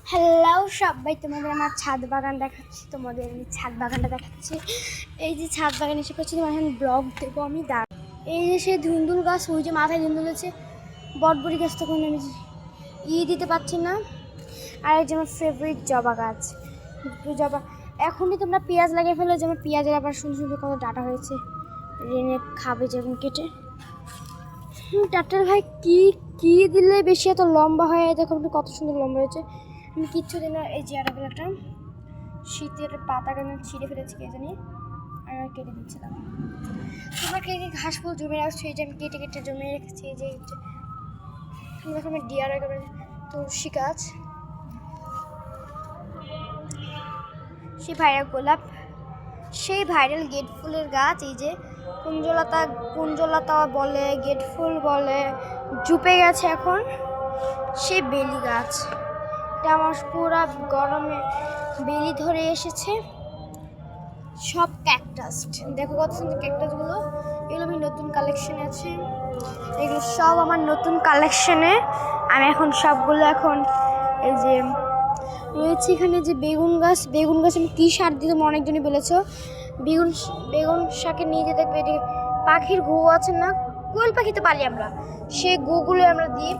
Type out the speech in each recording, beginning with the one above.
Hello সবাই, তোমাদের আমার ছাদ বাগান দেখাচ্ছি। তোমাদের আমি ছাদ বাগানটা দেখাচ্ছি। এই যে ছাদ বাগান এসে করছি, তোমার এখন ব্লগ দেবো আমি। এই যে সেই ধুন্দুল গাছ, ওই যে মাথায় ধুন্দুল আছে, বটবড়ি গাছ, তখন আমি দিতে পারছি না। আর এই যে আমার ফেভারিট জবা গাছ, জবা। এখনই তোমরা পেঁয়াজ লাগিয়ে ফেলো, যে আমার পেঁয়াজের আবার সুন্দর সুন্দর কত ডাটা হয়েছে, রেনে খাবে যেমন কেটে। ডাক্তার ভাই কি কি দিলে বেশি এত লম্বা হয়? দেখো কত সুন্দর লম্বা হয়েছে। আমি কিচ্ছু দিন না। এই যে আরেকটা একটা শীতের পাতা কেন ছিঁড়ে ফেলেছি কে জানি, আর কেটে দিচ্ছিলাম। তোমরা কে কে ঘাস ফুল জমে রাখছো? এই যে আমি কেটে কেটে জমিয়ে রেখেছি। এই যে দেখো আমি ডিয়ার একেবারে তুলসী গাছ, সেই ভাইরাল গোলাপ, সেই ভাইরাল গেট ফুলের গাছ। এই যে কুঞ্জলতা বলে, গেট ফুল বলে, জুপে গেছে এখন। সেই বেলি গাছ, এটা আমার পুরা গরমে বেলি ধরে এসেছে। সব ক্যাকটাস, দেখো কত সুন্দর ক্যাকটাসগুলো। এগুলো আমি নতুন কালেকশনে আছে, এগুলো সব আমার নতুন কালেকশনে। আমি এখন সবগুলো এখন এই যে রয়েছে এখানে। যে বেগুন গাছ আমি কী সার দিই তোমরা অনেকজনই বলেছো। বেগুন শাকে নিয়ে যেতে দেখবে, এটি পাখির গু আছে না, কোয়েল পাখি তো পালি আমরা, সেই গুগুলো আমরা দিই।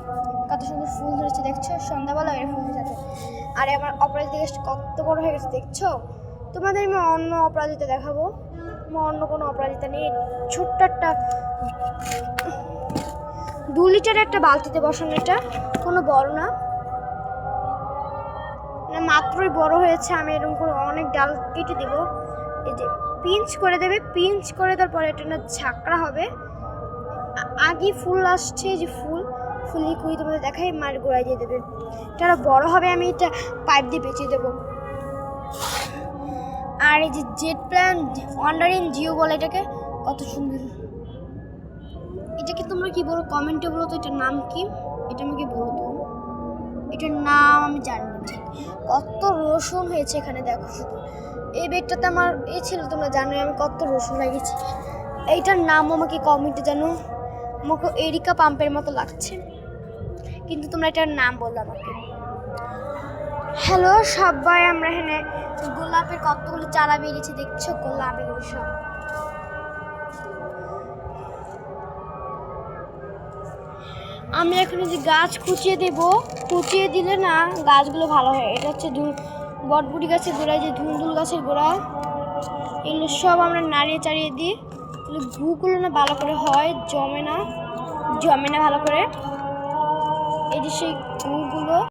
কত সুন্দর ফুল ধরেছে দেখছো, সন্ধ্যাবেলা এর ফুল যাচ্ছে। আর আমার অপরাজিতা গাছটা কত বড় হয়ে গেছে দেখছো। তোমাদের আমি অন্য অপরাজিতা দেখাবো, আমার অন্য কোনো অপরাজিতা নেই। ছোট্ট একটা 2 লিটার একটা বালতিতে বসানো, এটা কোনো বড় না, মাত্রই বড় হয়েছে। আমি এরকম করে অনেক ডাল কেটে দেবো। এই যে পিঞ্চ করে দেবে, পিঞ্চ করে তারপরে এটা না ঝাঁকড়া হবে। আগে ফুল আসছে, যে ফুলি কুড়ি তোমাদের দেখাই, মার গোড়ায় দিয়ে দেবে। এটা বড় হবে, আমি এটা পাইপ দিয়ে বেঁচে দেবো। আর এই যে জেট প্ল্যান ওয়ান্ডারিং জিও বলে এটাকে, কত সুন্দর। এটাকে তোমরা কি বলো কমেন্টে বলো তো, এটার নাম কি? এটা আমাকে বলো তো, এটার নাম আমি জানি না ঠিক। কত রসুন হয়েছে এখানে দেখো শুধু। এই বেডটাতে আমার এই ছিল, তোমরা জানো আমি কত রসুন লাগিয়েছি। এইটার নাম আমাকে কমেন্টে জানো। আমাকে এরিকা পাম্পের মতো লাগছে, কিন্তু তোমরা এটার নাম বললো আমাকে। হ্যালো সবাই, আমরা এখানে গোলাপের কতগুলো চারা বেরিয়েছে দেখছো, গোলাপ এগুলো সব। আমি এখন যে গাছ কুচিয়ে দেব, কুচিয়ে দিলে না গাছগুলো ভালো হয়। এটা হচ্ছে বটবুটি গাছের গোড়ায়, যে ধুন্দুল গাছের গোড়া, এগুলো সব আমরা নাড়িয়ে চাড়িয়ে দিই, তাহলে গুগুলো না ভালো করে হয়, জমে না ভালো করে। এই যে সেই গুগুলো